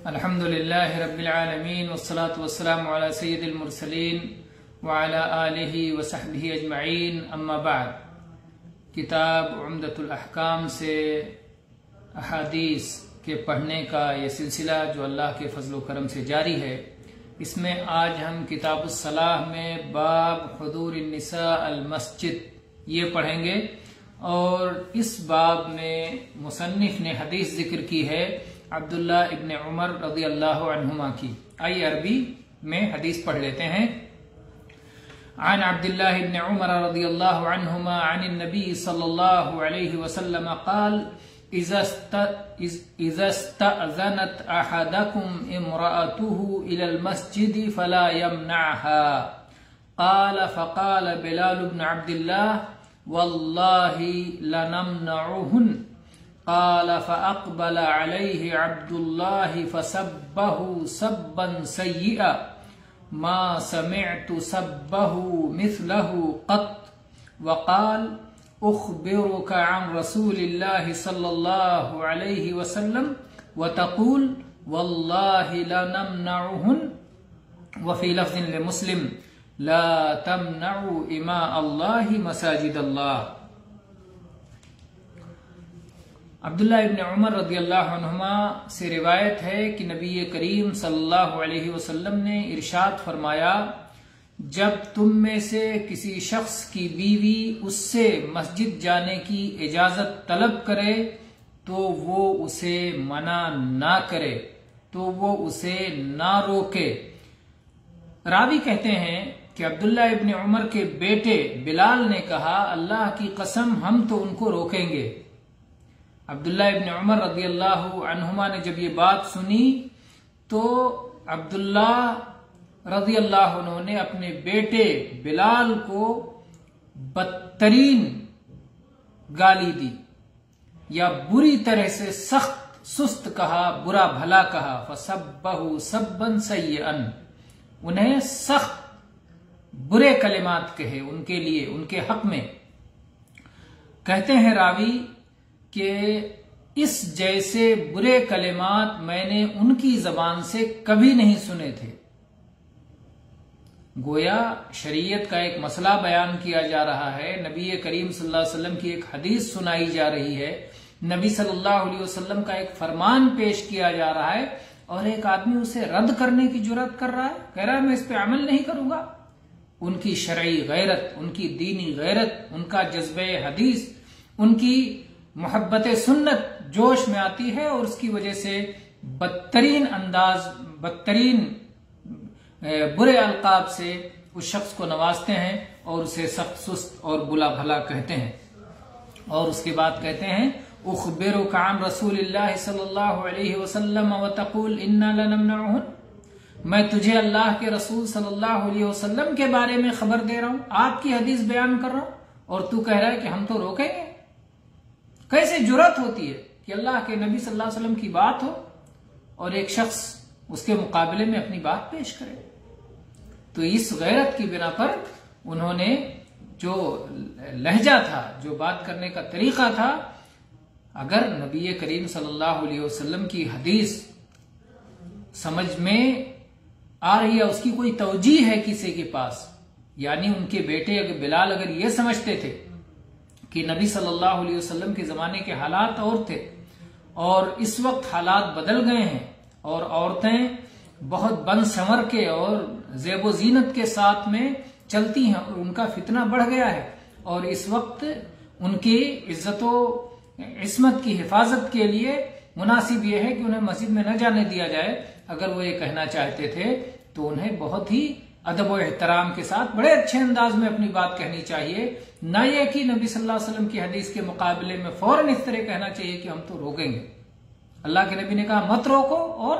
الحمدللہ رب العالمین والصلاة والسلام علی سید المرسلین وعلی آلہ وصحبہ اجمعین، اما بعد۔ کتاب عمدۃ الاحکام سے احادیث کے پڑھنے کا یہ سلسلہ جو اللہ کے فضل و کرم سے جاری ہے، اس میں آج ہم کتاب الصلاۃ میں باب حضور النساء المسجد یہ پڑھیں گے، اور اس باب میں مصنف نے حدیث ذکر کی ہے عبداللہ ابن عمر رضی اللہ عنہما کی۔ آئیے عربی میں حدیث پڑھ لیتے ہیں۔ عن عبداللہ ابن عمر رضی اللہ عنہما عن النبی صلی اللہ علیہ وسلم قال اذا استأذنت احدكم امرأته الى المسجد فلا يمنعها قال فقال بلال بن عبد الله والله لنمنعهن قال فأقبل عليه عبد الله فسبه سبا سيئا ما سمعت سبه مثله قط وقال أخبرك عن رسول الله صلى الله عليه وسلم وتقول والله لنمنعهن وفي لفظ لمسلم لا تمنعوا إماء الله مساجد الله۔ عبداللہ ابن عمر رضی اللہ عنہما سے روایت ہے کہ نبی کریم صلی اللہ علیہ وسلم نے ارشاد فرمایا، جب تم میں سے کسی شخص کی بیوی اس سے مسجد جانے کی اجازت طلب کرے تو وہ اسے منع نہ کرے، تو وہ اسے نہ روکے۔ راوی کہتے ہیں کہ عبداللہ ابن عمر کے بیٹے بلال نے کہا، اللہ کی قسم ہم تو ان کو روکیں گے۔ عبداللہ ابن عمر رضی اللہ عنہما نے جب یہ بات سنی تو عبداللہ رضی اللہ عنہ نے اپنے بیٹے بلال کو بدترین گالی دی یا بری طرح سے سخت سست کہا، برا بھلا کہا۔ فسبہ سبا سیئا، انہیں سخت برے کلمات کہے ان کے لیے، ان کے حق میں۔ کہتے ہیں راوی کہ اس جیسے برے کلمات میں نے ان کی زبان سے کبھی نہیں سنے تھے۔ گویا شریعت کا ایک مسئلہ بیان کیا جا رہا ہے، نبی کریم صلی اللہ علیہ وسلم کی ایک حدیث سنائی جا رہی ہے، نبی صلی اللہ علیہ وسلم کا ایک فرمان پیش کیا جا رہا ہے، اور ایک آدمی اسے رد کرنے کی جرات کر رہا ہے، کہہ رہا ہے میں اس پہ عمل نہیں کروں گا۔ ان کی شرعی غیرت، ان کی دینی غیرت، ان کا جذبہ حدیث، ان کی محبت سنت جوش میں آتی ہے، اور اس کی وجہ سے بدترین انداز، بدترین برے القاب سے اس شخص کو نوازتے ہیں اور اسے سخت سست اور بلا بھلا کہتے ہیں، اور اس کے بعد کہتے ہیں اخبرک عن رسول اللہ صلی اللہ علیہ وسلم وتقول انا لنمنعهن، میں تجھے اللہ کے رسول صلی اللہ علیہ وسلم کے بارے میں خبر دے رہا ہوں، آپ کی حدیث بیان کر رہا ہوں، اور تو کہہ رہا ہے کہ ہم تو روکیں گے۔ کیسے جرات ہوتی ہے کہ اللہ کے نبی صلی اللہ علیہ وسلم کی بات ہو اور ایک شخص اس کے مقابلے میں اپنی بات پیش کرے۔ تو اس غیرت کی بنا پر انہوں نے جو لہجہ تھا، جو بات کرنے کا طریقہ تھا، اگر نبی کریم صلی اللہ علیہ وسلم کی حدیث سمجھ میں آ رہی ہے، اس کی کوئی توجیہ ہے کسی کے پاس، یعنی ان کے بیٹے اگر بلال اگر یہ سمجھتے تھے کہ نبی صلی اللہ علیہ وسلم کے زمانے کے حالات اور تھے، اور اس وقت حالات بدل گئے ہیں، اور عورتیں بہت بن سنور کے اور زیب و زینت کے ساتھ میں چلتی ہیں، اور ان کا فتنہ بڑھ گیا ہے، اور اس وقت ان کی عزت و عصمت کی حفاظت کے لیے مناسب یہ ہے کہ انہیں مسجد میں نہ جانے دیا جائے۔ اگر وہ یہ کہنا چاہتے تھے تو انہیں بہت ہی ادب و احترام کے ساتھ بڑے اچھے انداز میں اپنی بات کہنی چاہیے، نہ یہ کہ نبی صلی اللہ علیہ وسلم کی حدیث کے مقابلے میں فوراً اس طرح کہنا چاہیے کہ ہم تو روکیں گے۔ اللہ کے نبی نے کہا مت روکو اور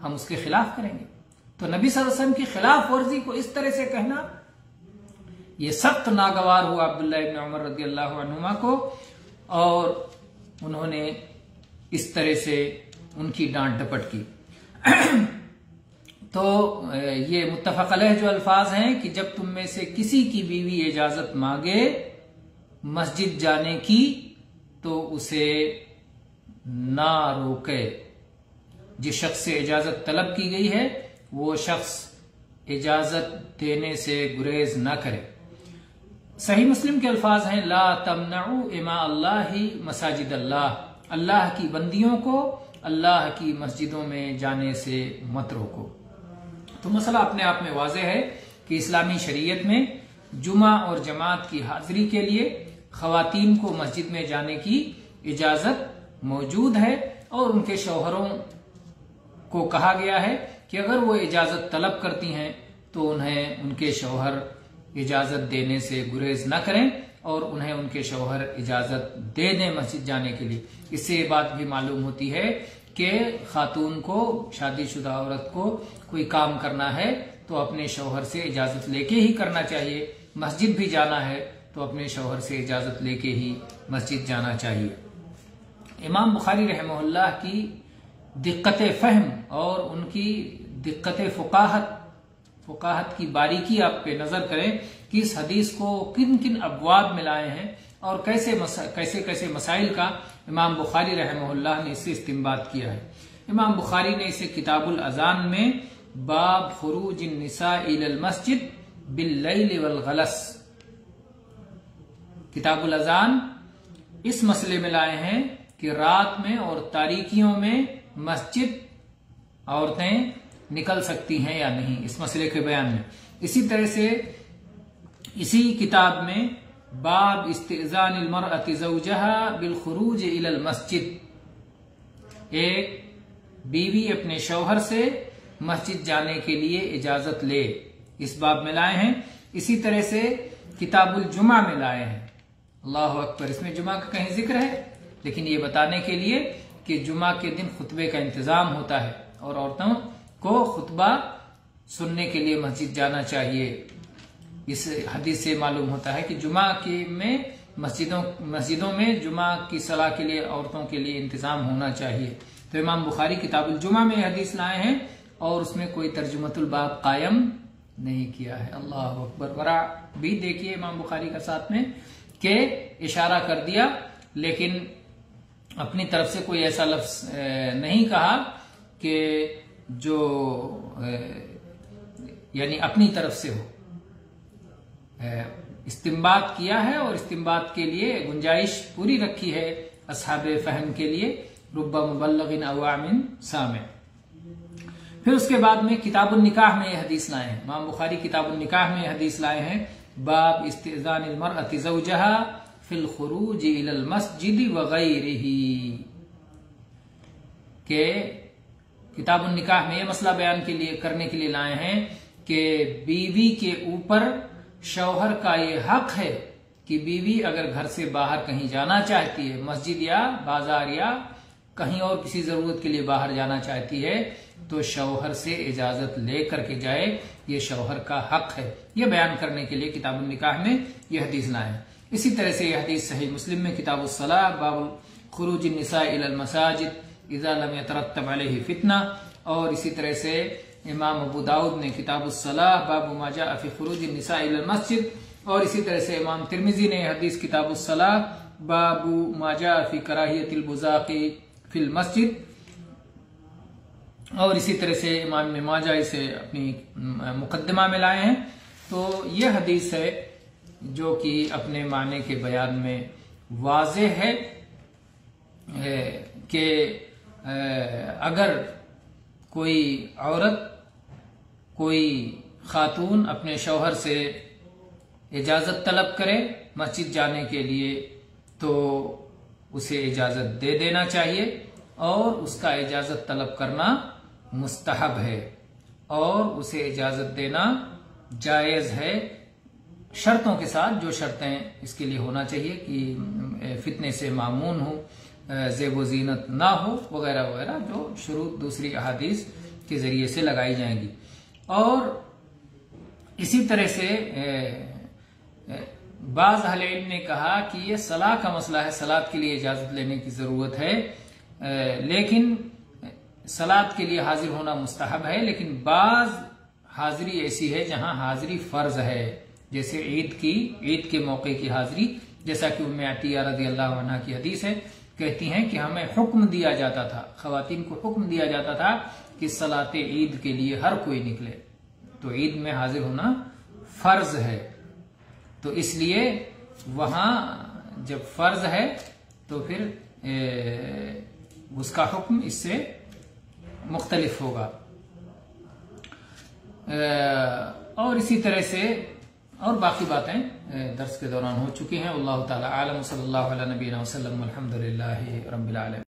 ہم اس کے خلاف کریں گے۔ تو نبی صلی اللہ علیہ وسلم کی خلاف ورزی کو اس طرح سے کہنا یہ سخت ناگوار ہوا عبداللہ ابن عمر رضی اللہ عنہما کو، اور انہوں نے اس طرح سے ان کی ڈانٹ ڈپٹ کی۔ تو یہ متفق علیہ جو الفاظ ہیں کہ جب تم میں سے کسی کی بیوی اجازت مانگے مسجد جانے کی تو اسے نہ روکے، جس شخص سے اجازت طلب کی گئی ہے وہ شخص اجازت دینے سے گریز نہ کرے۔ صحیح مسلم کے الفاظ ہیں لا تمنعوا اماء اللہ مساجد اللہ، اللہ کی بندیوں کو اللہ کی مسجدوں میں جانے سے مت روکو۔ تو مسئلہ اپنے آپ میں واضح ہے کہ اسلامی شریعت میں جمعہ اور جماعت کی حاضری کے لیے خواتین کو مسجد میں جانے کی اجازت موجود ہے، اور ان کے شوہروں کو کہا گیا ہے کہ اگر وہ اجازت طلب کرتی ہیں تو انہیں ان کے شوہر اجازت دینے سے گریز نہ کریں اور انہیں ان کے شوہر اجازت دے دیں مسجد جانے کے لیے۔ اس سے یہ بات بھی معلوم ہوتی ہے کہ خاتون کو، شادی شدہ عورت کو کوئی کام کرنا ہے تو اپنے شوہر سے اجازت لے کے ہی کرنا چاہیے، مسجد بھی جانا ہے تو اپنے شوہر سے اجازت لے کے ہی مسجد جانا چاہیے۔ امام بخاری رحمہ اللہ کی دقت فہم اور ان کی دقت فقاہت کی باریکی آپ پہ نظر کریں کہ اس حدیث کو کن کن ابواب میں لائے ہیں اور کیسے مسائل کا امام بخاری رحمہ اللہ نے اس سے استنباط کیا ہے۔ امام بخاری نے اسے کتاب الاذان میں باب خروج النساء الى المسجد باللیل والغلس، کتاب الاذان اس مسئلے میں لائے ہیں کہ رات میں اور تاریکیوں میں مسجد عورتیں نکل سکتی ہیں یا نہیں، اس مسئلے کے بیان میں۔ اسی طرح سے اسی کتاب میں باب استئذان المرأة زوجها بالخروج الى المسجد، ایک بیوی اپنے شوہر سے مسجد جانے کے لیے اجازت لے، اس باب میں لائے ہیں۔ اسی طرح سے کتاب الجمعہ میں لائے ہیں۔ اللہ اکبر، اس میں جمعہ کا کہیں ذکر ہے لیکن یہ بتانے کے لیے کہ جمعہ کے دن خطبے کا انتظام ہوتا ہے اور عورتوں کو خطبہ سننے کے لیے مسجد جانا چاہیے۔ اس حدیث سے معلوم ہوتا ہے کہ جمعہ میں مسجدوں میں جمعہ کی صلاح کے لیے عورتوں کے لیے انتظام ہونا چاہیے۔ تو امام بخاری کتاب الجمعہ میں حدیث لائے ہیں اور اس میں کوئی ترجمۃ الباب قائم نہیں کیا ہے۔ اللہ اکبر، ورا بھی دیکھیے امام بخاری کا ساتھ میں کہ اشارہ کر دیا لیکن اپنی طرف سے کوئی ایسا لفظ نہیں کہا کہ جو یعنی اپنی طرف سے ہو، استنباط کیا ہے اور استنباط کے لیے گنجائش پوری رکھی ہے اصحاب فہم کے لیے، رب مبلغ عوام سامع۔ پھر اس کے بعد میں کتاب النکاح میں یہ حدیث لائے ہیں، امام بخاری کتاب النکاح میں یہ حدیث لائے ہیں باب استئذان المرأة زوجها فی الخروج الى المسجد وغیرہ، کہ کتاب النکاح میں یہ مسئلہ بیان کرنے کے لیے لائے ہیں کہ بیوی کے اوپر شوہر کا یہ حق ہے کہ بیوی اگر گھر سے باہر کہیں جانا چاہتی ہے، مسجد یا بازار یا کہیں اور کسی ضرورت کے لیے باہر جانا چاہتی ہے تو شوہر سے اجازت لے کر کے جائے، یہ شوہر کا حق ہے۔ یہ بیان کرنے کے لیے کتاب النکاح میں یہ حدیث لائے ہیں۔ اسی طرح سے یہ حدیث صحیح مسلم میں کتاب الصلاۃ باب خروج النساء الى المساجد اذا لم يترتب علیہ فتنہ، اور اسی طرح سے امام ابو داؤد نے کتاب الصلاۃ باب ما جاء فی خروج النساء الى المسجد، اور اسی طرح سے امام ترمذی نے حدیث کتاب الصلاۃ باب ما جاء فی کراہیۃ البزاق فی المسجد، اور اسی طرح سے امام ابن ماجہ اسے اپنی مقدمہ میں لائے ہیں۔ تو یہ حدیث ہے جو کہ اپنے معنی کے بیان میں واضح ہے کہ اگر کوئی عورت، کوئی خاتون اپنے شوہر سے اجازت طلب کرے مسجد جانے کے لیے تو اسے اجازت دے دینا چاہیے، اور اس کا اجازت طلب کرنا مستحب ہے اور اسے اجازت دینا جائز ہے، شرطوں کے ساتھ، جو شرطیں اس کے لیے ہونا چاہیے کہ فتنے سے معمون ہو، زیب و زینت نہ ہو، وغیرہ وغیرہ، جو شروط دوسری احادیث کے ذریعے سے لگائی جائیں گی۔ اور اسی طرح سے بعض اہل علم نے کہا کہ یہ صلاح کا مسئلہ ہے، صلاۃ کے لیے اجازت لینے کی ضرورت ہے، لیکن صلاۃ کے لیے حاضر ہونا مستحب ہے، لیکن بعض حاضری ایسی ہے جہاں حاضری فرض ہے، جیسے عید کے موقع کی حاضری، جیسا کہ ام عطیہ رضی اللہ عنہ کی حدیث ہے کہتی ہیں کہ ہمیں حکم دیا جاتا تھا، خواتین کو حکم دیا جاتا تھا کہ صلاۃ عید کے لیے ہر کوئی نکلے، تو عید میں حاضر ہونا فرض ہے، تو اس لیے وہاں جب فرض ہے تو پھر اس کا حکم اس سے مختلف ہوگا۔ اور اسی طرح سے اور باقی باتیں درس کے دوران ہو چکی ہیں۔ اللہ تعالی عالم، صلی اللہ علیہ نبینا وسلم، الحمد للہ رب العالمین۔